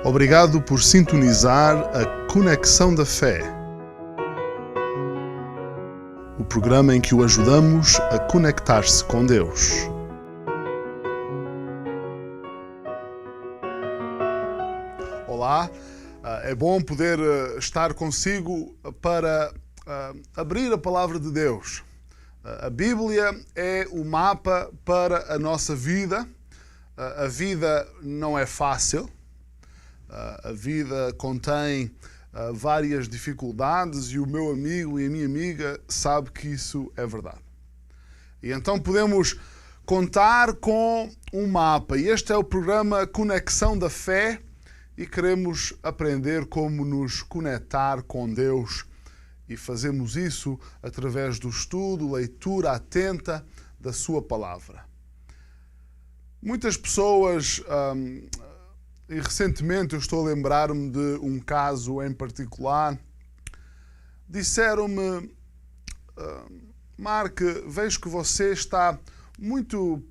Obrigado por sintonizar a Conexão da Fé, o programa em que o ajudamos a conectar-se com Deus. Olá, é bom poder estar consigo para abrir a Palavra de Deus. A Bíblia é o mapa para a nossa vida. A vida não é fácil. A vida contém várias dificuldades e o meu amigo e a minha amiga sabe que isso é verdade. E então podemos contar com um mapa. E este é o programa Conexão da Fé e queremos aprender como nos conectar com Deus. E fazemos isso através do estudo, leitura atenta da sua palavra. Muitas pessoas... E recentemente eu estou a lembrar-me de um caso em particular. Disseram-me, Mark, vejo que você está muito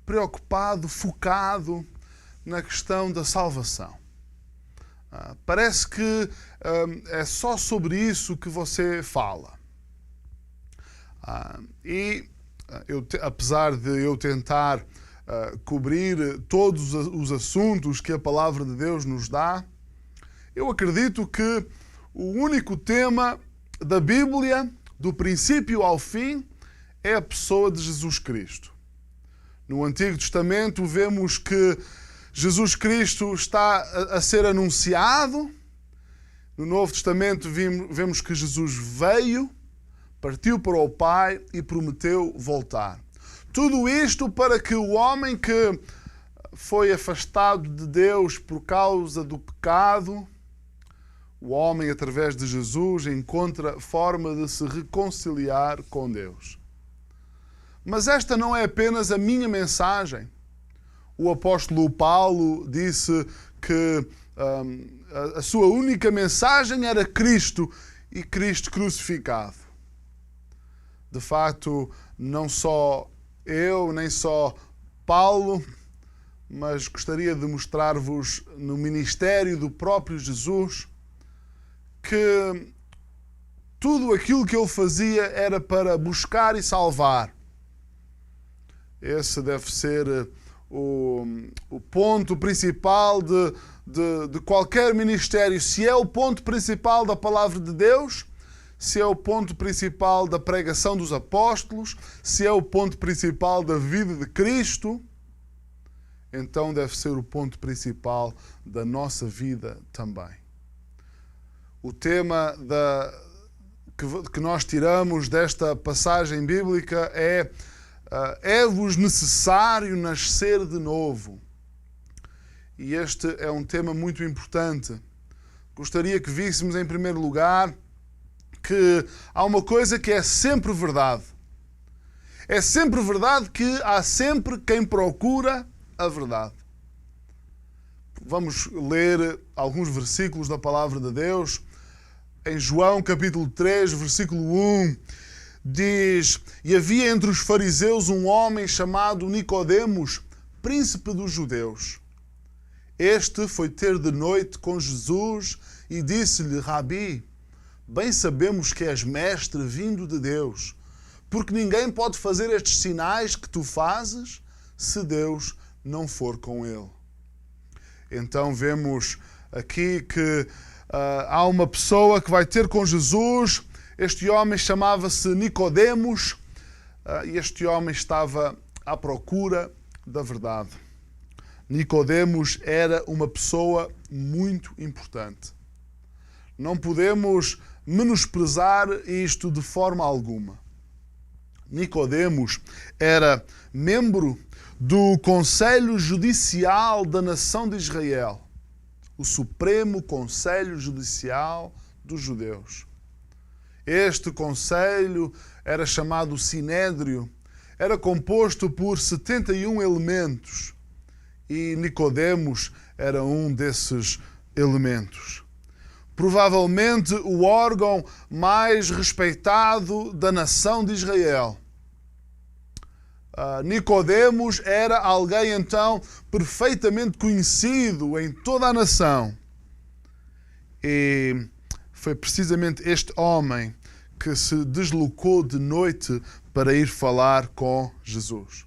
preocupado, focado na questão da salvação. Parece que é só sobre isso que você fala. Apesar de eu tentar cobrir todos os assuntos que a Palavra de Deus nos dá, eu acredito que o único tema da Bíblia, do princípio ao fim, é a pessoa de Jesus Cristo. No Antigo Testamento vemos que Jesus Cristo está a ser anunciado. No Novo Testamento vemos que Jesus veio, partiu para o Pai e prometeu voltar. Tudo isto para que o homem que foi afastado de Deus por causa do pecado, o homem, através de Jesus, encontra forma de se reconciliar com Deus. Mas esta não é apenas a minha mensagem. O apóstolo Paulo disse que a sua única mensagem era Cristo e Cristo crucificado. De facto, não só eu, nem só Paulo, mas gostaria de mostrar-vos no ministério do próprio Jesus que tudo aquilo que ele fazia era para buscar e salvar. Esse deve ser o ponto principal de qualquer ministério. Se é o ponto principal da Palavra de Deus, se é o ponto principal da pregação dos apóstolos, se é o ponto principal da vida de Cristo, então deve ser o ponto principal da nossa vida também. O tema que nós tiramos desta passagem bíblica é-vos necessário nascer de novo. E este é um tema muito importante. Gostaria que víssemos em primeiro lugar que há uma coisa que é sempre verdade. É sempre verdade que há sempre quem procura a verdade. Vamos ler alguns versículos da Palavra de Deus. Em João capítulo 3, versículo 1, diz: E havia entre os fariseus um homem chamado Nicodemos, príncipe dos judeus. Este foi ter de noite com Jesus e disse-lhe: Rabi, bem sabemos que és mestre vindo de Deus, porque ninguém pode fazer estes sinais que tu fazes se Deus não for com ele. Então vemos aqui que há uma pessoa que vai ter com Jesus. Este homem chamava-se Nicodemos e este homem estava à procura da verdade. Nicodemos era uma pessoa muito importante. Não podemos menosprezar isto de forma alguma. Nicodemos era membro do Conselho Judicial da Nação de Israel, o Supremo Conselho Judicial dos judeus. Este conselho era chamado Sinédrio, era composto por 71 elementos e Nicodemos era um desses elementos. Provavelmente o órgão mais respeitado da nação de Israel. Nicodemos era alguém então perfeitamente conhecido em toda a nação. E foi precisamente este homem que se deslocou de noite para ir falar com Jesus.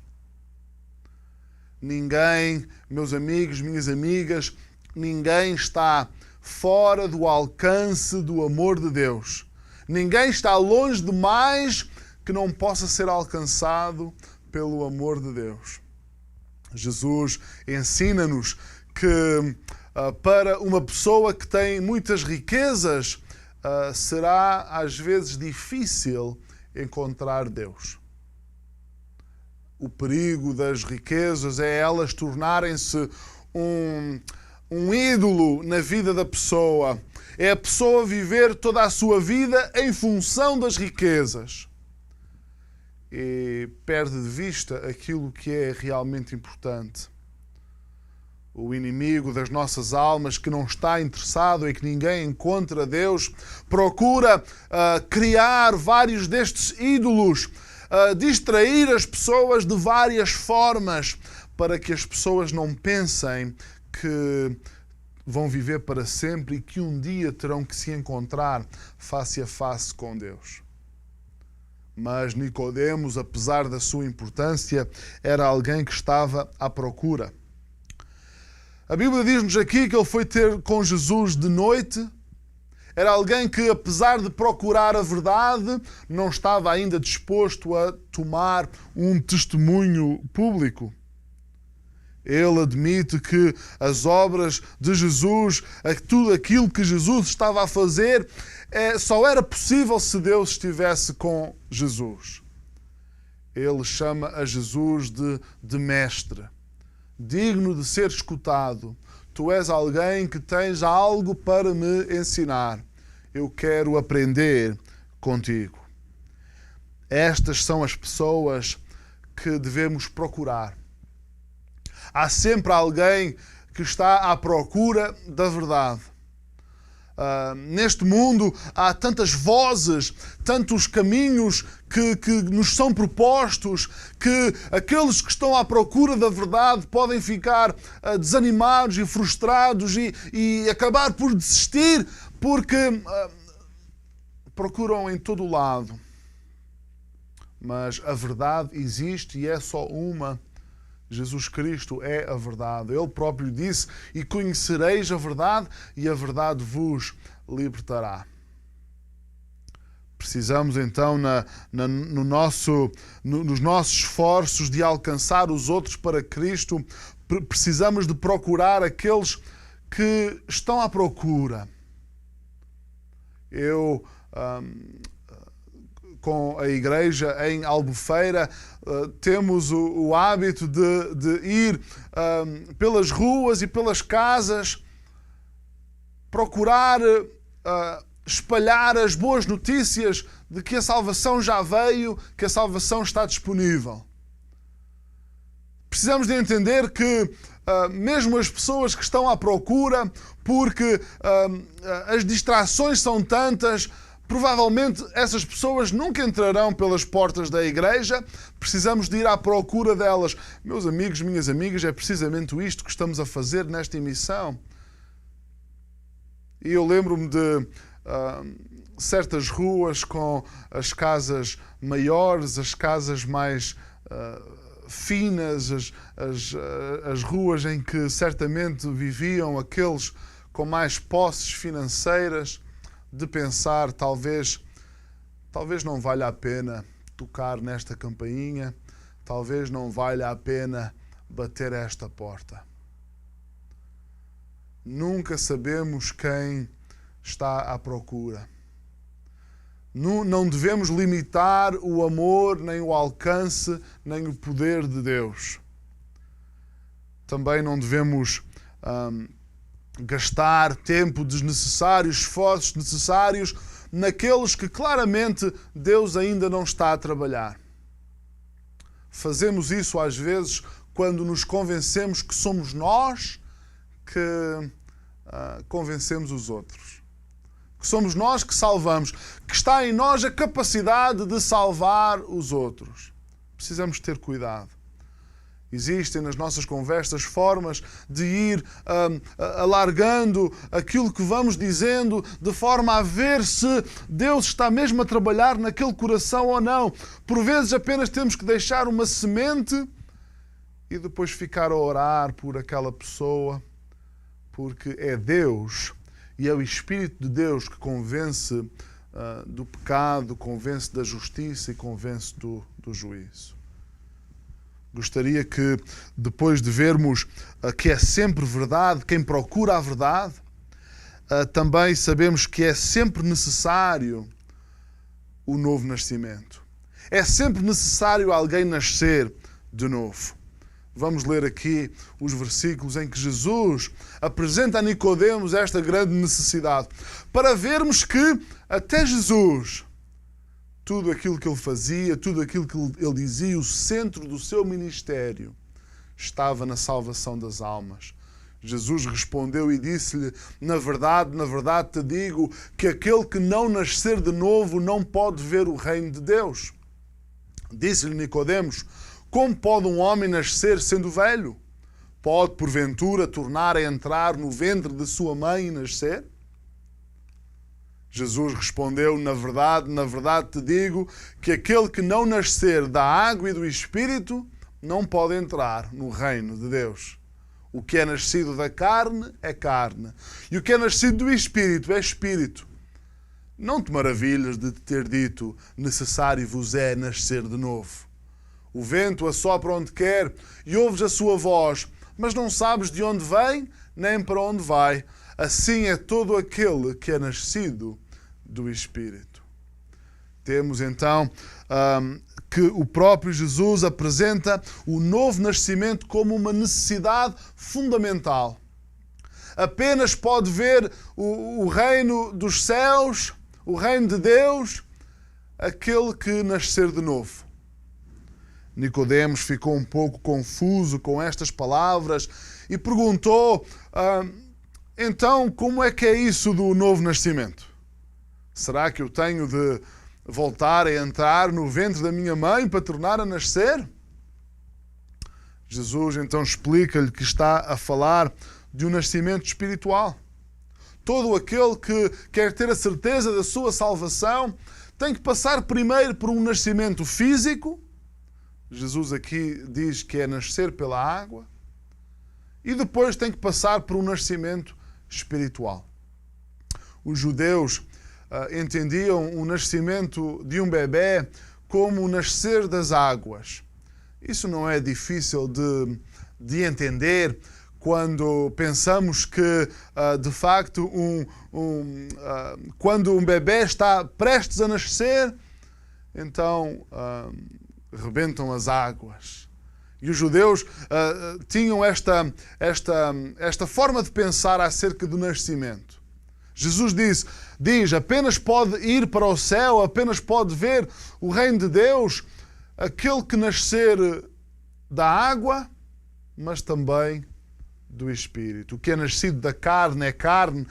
Ninguém, meus amigos, minhas amigas, ninguém está fora do alcance do amor de Deus. Ninguém está longe demais que não possa ser alcançado pelo amor de Deus. Jesus ensina-nos que para uma pessoa que tem muitas riquezas, será às vezes difícil encontrar Deus. O perigo das riquezas é elas tornarem-se um ídolo na vida da pessoa. É a pessoa viver toda a sua vida em função das riquezas. E perde de vista aquilo que é realmente importante. O inimigo das nossas almas, que não está interessado em que ninguém encontre Deus, procura criar vários destes ídolos, distrair as pessoas de várias formas, para que as pessoas não pensem que vão viver para sempre e que um dia terão que se encontrar face a face com Deus. Mas Nicodemos, apesar da sua importância, era alguém que estava à procura. A Bíblia diz-nos aqui que ele foi ter com Jesus de noite. Era alguém que, apesar de procurar a verdade, não estava ainda disposto a tomar um testemunho público. Ele admite que as obras de Jesus, tudo aquilo que Jesus estava a fazer, só era possível se Deus estivesse com Jesus. Ele chama a Jesus de mestre, digno de ser escutado. Tu és alguém que tens algo para me ensinar. Eu quero aprender contigo. Estas são as pessoas que devemos procurar. Há sempre alguém que está à procura da verdade. Neste mundo há tantas vozes, tantos caminhos que nos são propostos, que aqueles que estão à procura da verdade podem ficar desanimados e frustrados e acabar por desistir, porque procuram em todo o lado. Mas a verdade existe e é só uma. Jesus Cristo é a verdade. Ele próprio disse: e conhecereis a verdade, e a verdade vos libertará. Precisamos então, nos nossos esforços de alcançar os outros para Cristo, precisamos de procurar aqueles que estão à procura. Eu, com a igreja em Albufeira, temos o hábito de ir pelas ruas e pelas casas, procurar espalhar as boas notícias de que a salvação já veio, que a salvação está disponível. Precisamos de entender que mesmo as pessoas que estão à procura, porque as distrações são tantas, provavelmente essas pessoas nunca entrarão pelas portas da igreja. Precisamos de ir à procura delas. Meus amigos, minhas amigas, é precisamente isto que estamos a fazer nesta emissão. E eu lembro-me de certas ruas com as casas maiores, as casas mais finas, as ruas em que certamente viviam aqueles com mais posses financeiras, de pensar, talvez não valha a pena tocar nesta campainha, talvez não valha a pena bater esta porta. Nunca sabemos quem está à procura. Não devemos limitar o amor, nem o alcance, nem o poder de Deus. Também não devemos gastar tempo desnecessário, esforços necessários naqueles que claramente Deus ainda não está a trabalhar. Fazemos isso às vezes quando nos convencemos que somos nós que convencemos os outros. Que somos nós que salvamos, que está em nós a capacidade de salvar os outros. precisamos ter cuidado. Existem nas nossas conversas formas de ir alargando aquilo que vamos dizendo, de forma a ver se Deus está mesmo a trabalhar naquele coração ou não. Por vezes apenas temos que deixar uma semente e depois ficar a orar por aquela pessoa, porque é Deus e é o Espírito de Deus que convence do pecado, convence da justiça e convence do juízo. Gostaria que, depois de vermos que é sempre verdade, quem procura a verdade, também sabemos que é sempre necessário o novo nascimento. É sempre necessário alguém nascer de novo. Vamos ler aqui os versículos em que Jesus apresenta a Nicodemos esta grande necessidade, para vermos que até Jesus, tudo aquilo que ele fazia, tudo aquilo que ele dizia, o centro do seu ministério estava na salvação das almas. Jesus respondeu e disse-lhe: na verdade te digo que aquele que não nascer de novo não pode ver o reino de Deus. Disse-lhe Nicodemos: como pode um homem nascer sendo velho? Pode, porventura, tornar a entrar no ventre de sua mãe e nascer? Jesus respondeu: na verdade te digo que aquele que não nascer da água e do Espírito não pode entrar no reino de Deus. O que é nascido da carne é carne, e o que é nascido do Espírito é Espírito. Não te maravilhas de te ter dito: necessário vos é nascer de novo. O vento assopra onde quer e ouves a sua voz, mas não sabes de onde vem nem para onde vai. Assim é todo aquele que é nascido do Espírito. Temos então que o próprio Jesus apresenta o novo nascimento como uma necessidade fundamental. Apenas pode ver o reino dos céus, o reino de Deus, aquele que nascer de novo. Nicodemos ficou um pouco confuso com estas palavras e perguntou: então, como é que é isso do novo nascimento? Será que eu tenho de voltar a entrar no ventre da minha mãe para tornar a nascer? Jesus então explica-lhe que está a falar de um nascimento espiritual. Todo aquele que quer ter a certeza da sua salvação tem que passar primeiro por um nascimento físico. Jesus aqui diz que é nascer pela água. E depois tem que passar por um nascimento espiritual. Os judeus entendiam o nascimento de um bebê como o nascer das águas. Isso não é difícil de entender quando pensamos que, de facto, quando um bebê está prestes a nascer, então rebentam as águas. E os judeus tinham esta forma de pensar acerca do nascimento. Jesus diz, apenas pode ir para o céu, apenas pode ver o reino de Deus aquele que nascer da água, mas também do Espírito. O que é nascido da carne é carne,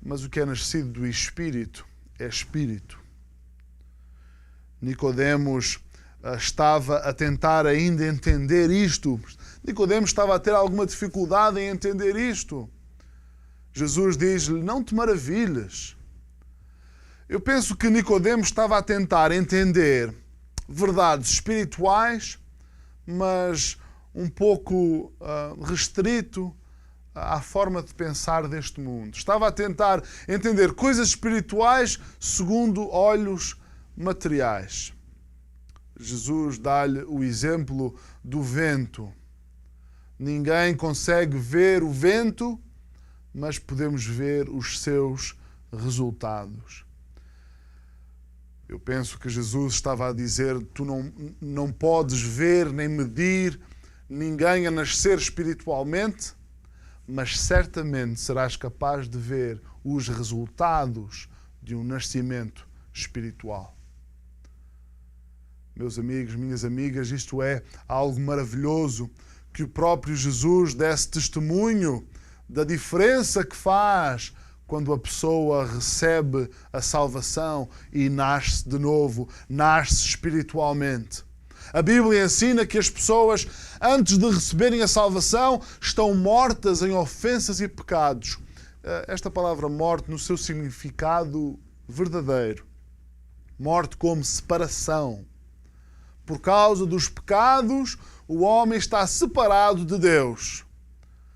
mas o que é nascido do Espírito é Espírito. Nicodemos estava a tentar ainda entender isto. Nicodemos estava a ter alguma dificuldade em entender isto. Jesus diz-lhe, não te maravilhes. Eu penso que Nicodemos estava a tentar entender verdades espirituais, mas um pouco restrito à forma de pensar deste mundo. Estava a tentar entender coisas espirituais segundo olhos materiais. Jesus dá-lhe o exemplo do vento. Ninguém consegue ver o vento, mas podemos ver os seus resultados. Eu penso que Jesus estava a dizer, tu não podes ver nem medir ninguém a nascer espiritualmente, mas certamente serás capaz de ver os resultados de um nascimento espiritual. Meus amigos, minhas amigas, isto é algo maravilhoso, que o próprio Jesus desse testemunho da diferença que faz quando a pessoa recebe a salvação e nasce de novo, nasce espiritualmente. A Bíblia ensina que as pessoas, antes de receberem a salvação, estão mortas em ofensas e pecados. Esta palavra morte, no seu significado verdadeiro, morte como separação. Por causa dos pecados, o homem está separado de Deus.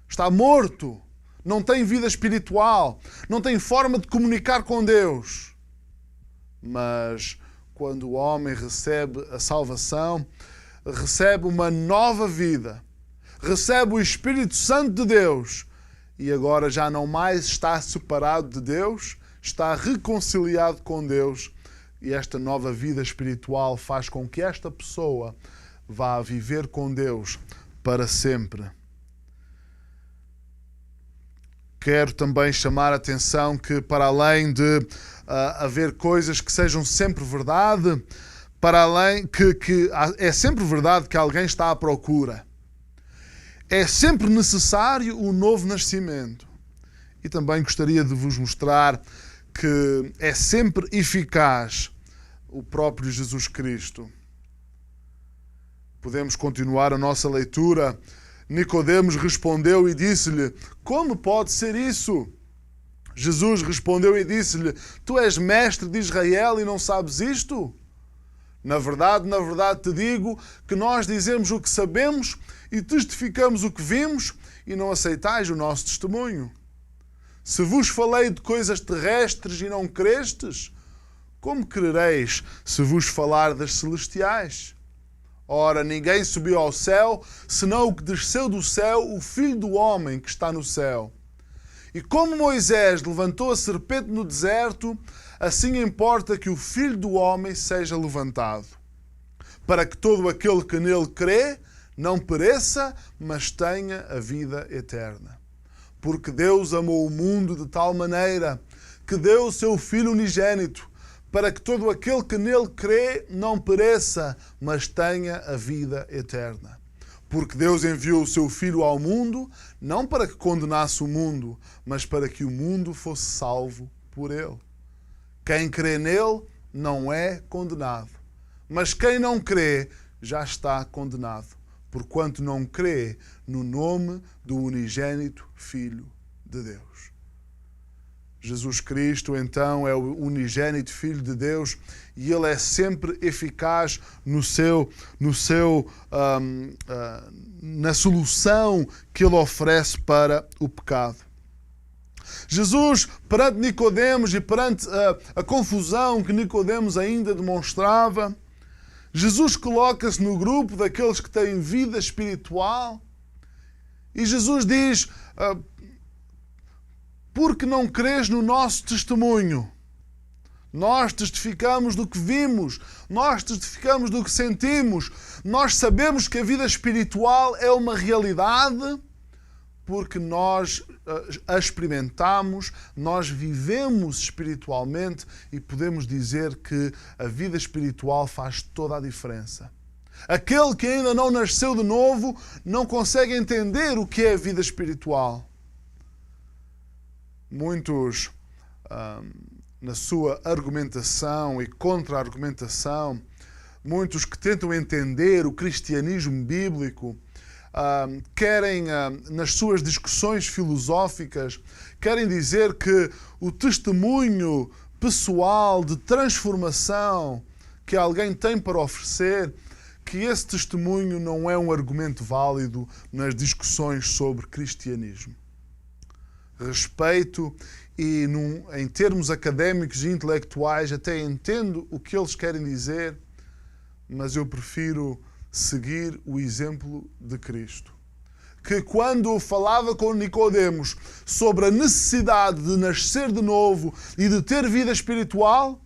Está morto. Não tem vida espiritual. Não tem forma de comunicar com Deus. Mas quando o homem recebe a salvação, recebe uma nova vida. Recebe o Espírito Santo de Deus. E agora já não mais está separado de Deus, está reconciliado com Deus. E esta nova vida espiritual faz com que esta pessoa vá viver com Deus para sempre. Quero também chamar a atenção que, para além de haver coisas que sejam sempre verdade, para além que é sempre verdade que alguém está à procura. É sempre necessário um novo nascimento. E também gostaria de vos mostrar que é sempre eficaz o próprio Jesus Cristo. Podemos continuar a nossa leitura. Nicodemos respondeu e disse-lhe: como pode ser isso? Jesus respondeu e disse-lhe: tu és mestre de Israel e não sabes isto? Na verdade te digo que nós dizemos o que sabemos e testificamos o que vimos e não aceitais o nosso testemunho. Se vos falei de coisas terrestres e não crestes, como crereis se vos falar das celestiais? Ora, ninguém subiu ao céu, senão o que desceu do céu, o Filho do Homem que está no céu. E como Moisés levantou a serpente no deserto, assim importa que o Filho do Homem seja levantado, para que todo aquele que nele crê não pereça, mas tenha a vida eterna. Porque Deus amou o mundo de tal maneira que deu o seu Filho unigênito, para que todo aquele que nele crê não pereça, mas tenha a vida eterna. Porque Deus enviou o seu Filho ao mundo, não para que condenasse o mundo, mas para que o mundo fosse salvo por ele. Quem crê nele não é condenado, mas quem não crê já está condenado, porquanto não crê no nome do unigênito Filho de Deus. Jesus Cristo, então, é o unigênito Filho de Deus e Ele é sempre eficaz na solução que Ele oferece para o pecado. Jesus, perante Nicodemos e perante a confusão que Nicodemos ainda demonstrava, Jesus coloca-se no grupo daqueles que têm vida espiritual e Jesus diz: porque não crês no nosso testemunho? Nós testificamos do que vimos, nós testificamos do que sentimos, nós sabemos que a vida espiritual é uma realidade porque nós a experimentamos, nós vivemos espiritualmente e podemos dizer que a vida espiritual faz toda a diferença. Aquele que ainda não nasceu de novo não consegue entender o que é a vida espiritual. Muitos, na sua argumentação e contra-argumentação, muitos que tentam entender o cristianismo bíblico, querem, nas suas discussões filosóficas, querem dizer que o testemunho pessoal de transformação que alguém tem para oferecer, que esse testemunho não é um argumento válido nas discussões sobre cristianismo. Respeito e, em termos académicos e intelectuais, até entendo o que eles querem dizer, mas eu prefiro seguir o exemplo de Cristo. Que quando falava com Nicodemos sobre a necessidade de nascer de novo e de ter vida espiritual,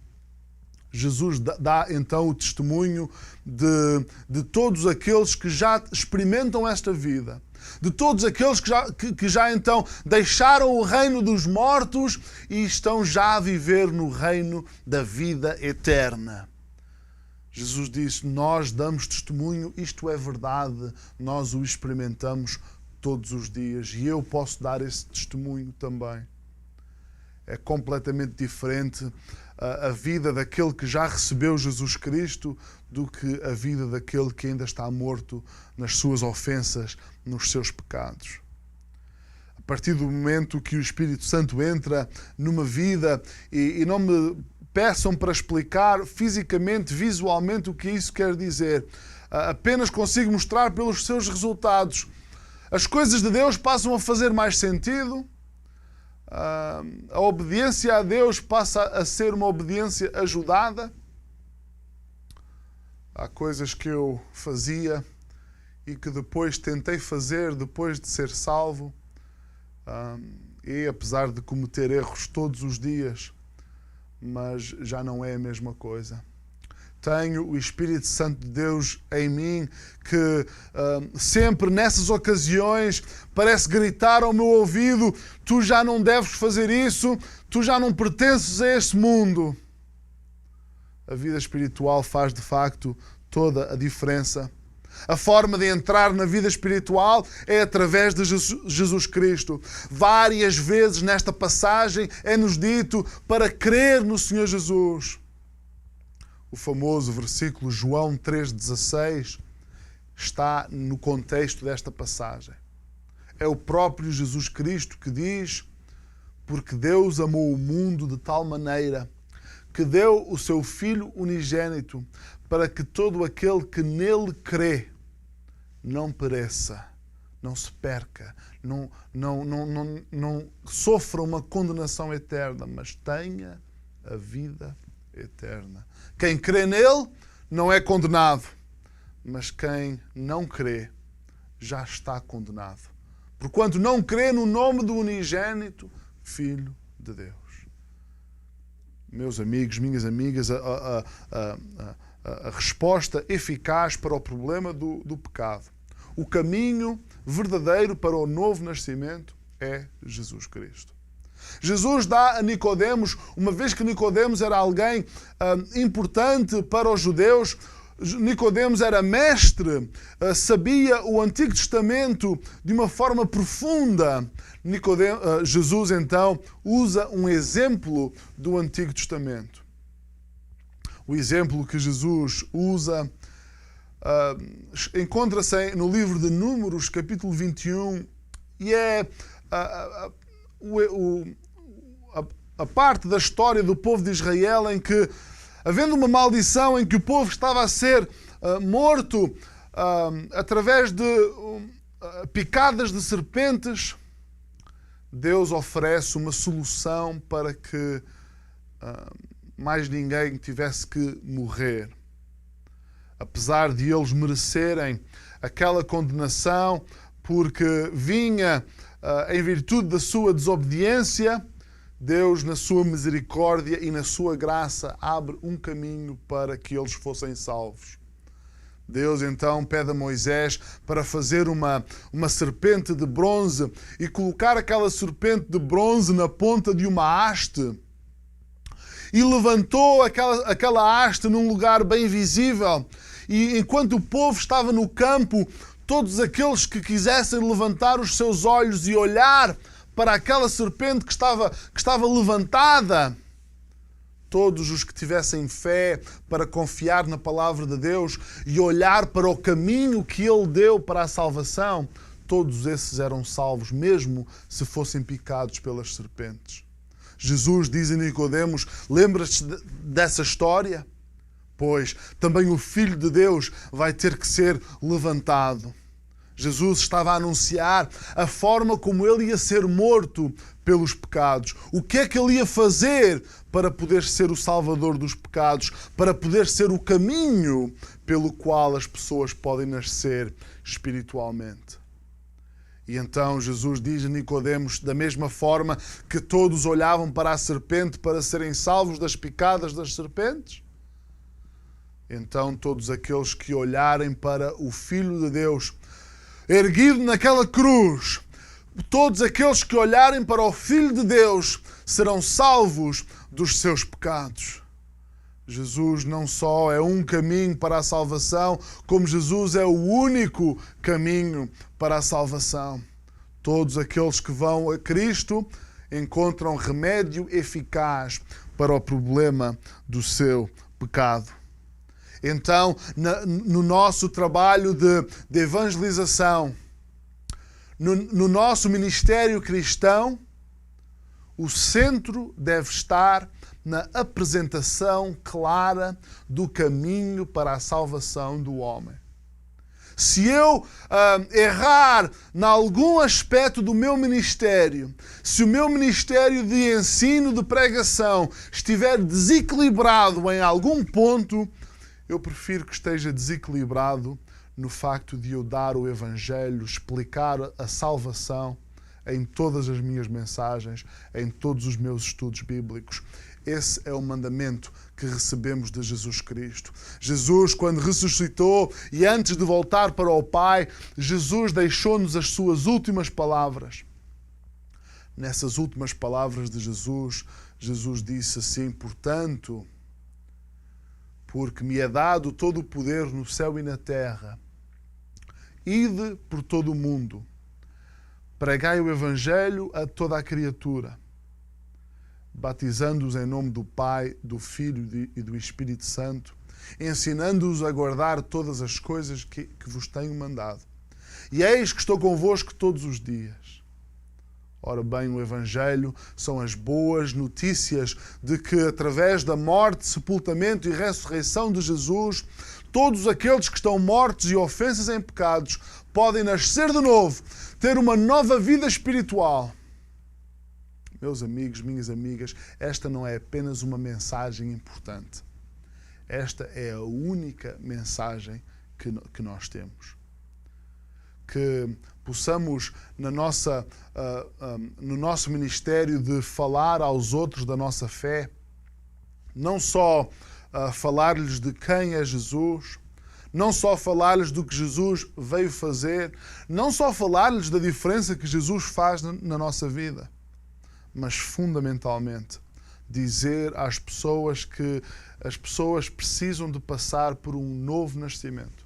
Jesus dá então o testemunho de todos aqueles que já experimentam esta vida, de todos aqueles que já então deixaram o reino dos mortos e estão já a viver no reino da vida eterna. Jesus disse: nós damos testemunho, isto é verdade, nós o experimentamos todos os dias e eu posso dar esse testemunho também. É completamente diferente a vida daquele que já recebeu Jesus Cristo do que a vida daquele que ainda está morto nas suas ofensas, nos seus pecados. A partir do momento que o Espírito Santo entra numa vida, e não me peçam para explicar fisicamente, visualmente o que isso quer dizer, apenas consigo mostrar pelos seus resultados. As coisas de Deus passam a fazer mais sentido, a obediência a Deus passa a ser uma obediência ajudada. Há coisas que eu fazia e que depois tentei fazer depois de ser salvo, e apesar de cometer erros todos os dias, mas já não é a mesma coisa. Tenho o Espírito Santo de Deus em mim que sempre nessas ocasiões parece gritar ao meu ouvido: tu já não deves fazer isso, tu já não pertences a este mundo. A vida espiritual faz de facto toda a diferença. A forma de entrar na vida espiritual é através de Jesus Cristo. Várias vezes nesta passagem é-nos dito para crer no Senhor Jesus. O famoso versículo João 3,16 está no contexto desta passagem. É o próprio Jesus Cristo que diz: porque Deus amou o mundo de tal maneira que deu o seu Filho unigênito, para que todo aquele que nele crê não pereça, não se perca, não sofra uma condenação eterna, mas tenha a vida eterna. Quem crê nele não é condenado, mas quem não crê já está condenado, porquanto não crê no nome do unigênito Filho de Deus. Meus amigos, minhas amigas, a resposta eficaz para o problema do pecado, o caminho verdadeiro para o novo nascimento é Jesus Cristo. Jesus dá a Nicodemos, uma vez que Nicodemos era alguém importante para os judeus, Nicodemos era mestre, sabia o Antigo Testamento de uma forma profunda. Jesus então usa um exemplo do Antigo Testamento. O exemplo que Jesus usa encontra-se no livro de Números, capítulo 21, e é a parte da história do povo de Israel em que, havendo uma maldição em que o povo estava a ser morto através de picadas de serpentes, Deus oferece uma solução para que mais ninguém tivesse que morrer. Apesar de eles merecerem aquela condenação, porque vinha em virtude da sua desobediência, Deus, na sua misericórdia e na sua graça, abre um caminho para que eles fossem salvos. Deus então pede a Moisés para fazer uma serpente de bronze e colocar aquela serpente de bronze na ponta de uma haste. E levantou aquela haste num lugar bem visível. E enquanto o povo estava no campo, todos aqueles que quisessem levantar os seus olhos e olhar para aquela serpente que estava levantada, todos os que tivessem fé para confiar na palavra de Deus e olhar para o caminho que Ele deu para a salvação, todos esses eram salvos, mesmo se fossem picados pelas serpentes. Jesus diz a Nicodemos: lembras-te dessa história? Pois também o Filho de Deus vai ter que ser levantado. Jesus estava a anunciar a forma como ele ia ser morto pelos pecados. O que é que ele ia fazer para poder ser o Salvador dos pecados, para poder ser o caminho pelo qual as pessoas podem nascer espiritualmente. E então Jesus diz a Nicodemos, da mesma forma que todos olhavam para a serpente para serem salvos das picadas das serpentes, então todos aqueles que olharem para o Filho de Deus erguido naquela cruz, todos aqueles que olharem para o Filho de Deus serão salvos dos seus pecados. Jesus não só é um caminho para a salvação, como Jesus é o único caminho para a salvação. Todos aqueles que vão a Cristo encontram remédio eficaz para o problema do seu pecado. Então, no nosso trabalho de evangelização, no nosso ministério cristão, o centro deve estar na apresentação clara do caminho para a salvação do homem. Se eu errar em algum aspecto do meu ministério, se o meu ministério de ensino, de pregação, estiver desequilibrado em algum ponto, eu prefiro que esteja desequilibrado no facto de eu dar o Evangelho, explicar a salvação em todas as minhas mensagens, em todos os meus estudos bíblicos. Esse é o mandamento que recebemos de Jesus Cristo. Jesus, quando ressuscitou e antes de voltar para o Pai, Jesus deixou-nos as suas últimas palavras. Nessas últimas palavras de Jesus, Jesus disse assim: portanto, porque me é dado todo o poder no céu e na terra, ide por todo o mundo, pregai o Evangelho a toda a criatura, batizando-os em nome do Pai, do Filho e do Espírito Santo, ensinando-os a guardar todas as coisas que vos tenho mandado. E eis que estou convosco todos os dias. Ora bem, o Evangelho são as boas notícias de que, através da morte, sepultamento e ressurreição de Jesus, todos aqueles que estão mortos e ofensas em pecados podem nascer de novo, ter uma nova vida espiritual. Meus amigos, minhas amigas, esta não é apenas uma mensagem importante. Esta é a única mensagem que nós temos. Que possamos, no nosso ministério, de falar aos outros da nossa fé, não só falar-lhes de quem é Jesus, não só falar-lhes do que Jesus veio fazer, não só falar-lhes da diferença que Jesus faz na nossa vida, mas fundamentalmente dizer às pessoas que as pessoas precisam de passar por um novo nascimento.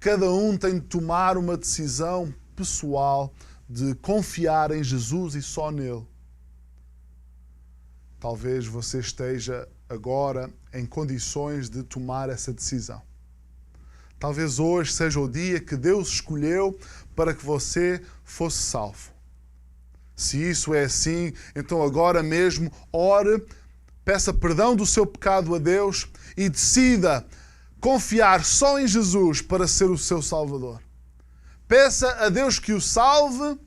Cada um tem de tomar uma decisão pessoal de confiar em Jesus e só nele. Talvez você esteja agora em condições de tomar essa decisão. Talvez hoje seja o dia que Deus escolheu para que você fosse salvo. Se isso é assim, então agora mesmo ore, peça perdão do seu pecado a Deus e decida confiar só em Jesus para ser o seu Salvador. Peça a Deus que o salve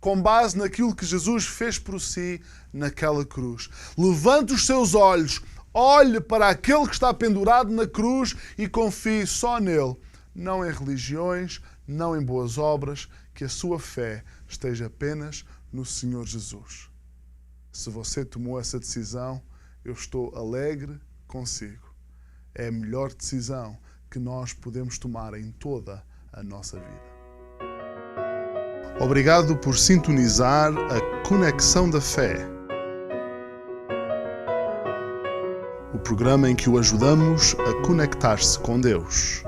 com base naquilo que Jesus fez por si naquela cruz. Levante os seus olhos, olhe para aquele que está pendurado na cruz e confie só nele, não em religiões, não em boas obras, que a sua fé esteja apenas no Senhor Jesus. Se você tomou essa decisão, eu estou alegre consigo. É a melhor decisão que nós podemos tomar em toda a nossa vida. Obrigado por sintonizar a Conexão da Fé, o programa em que o ajudamos a conectar-se com Deus.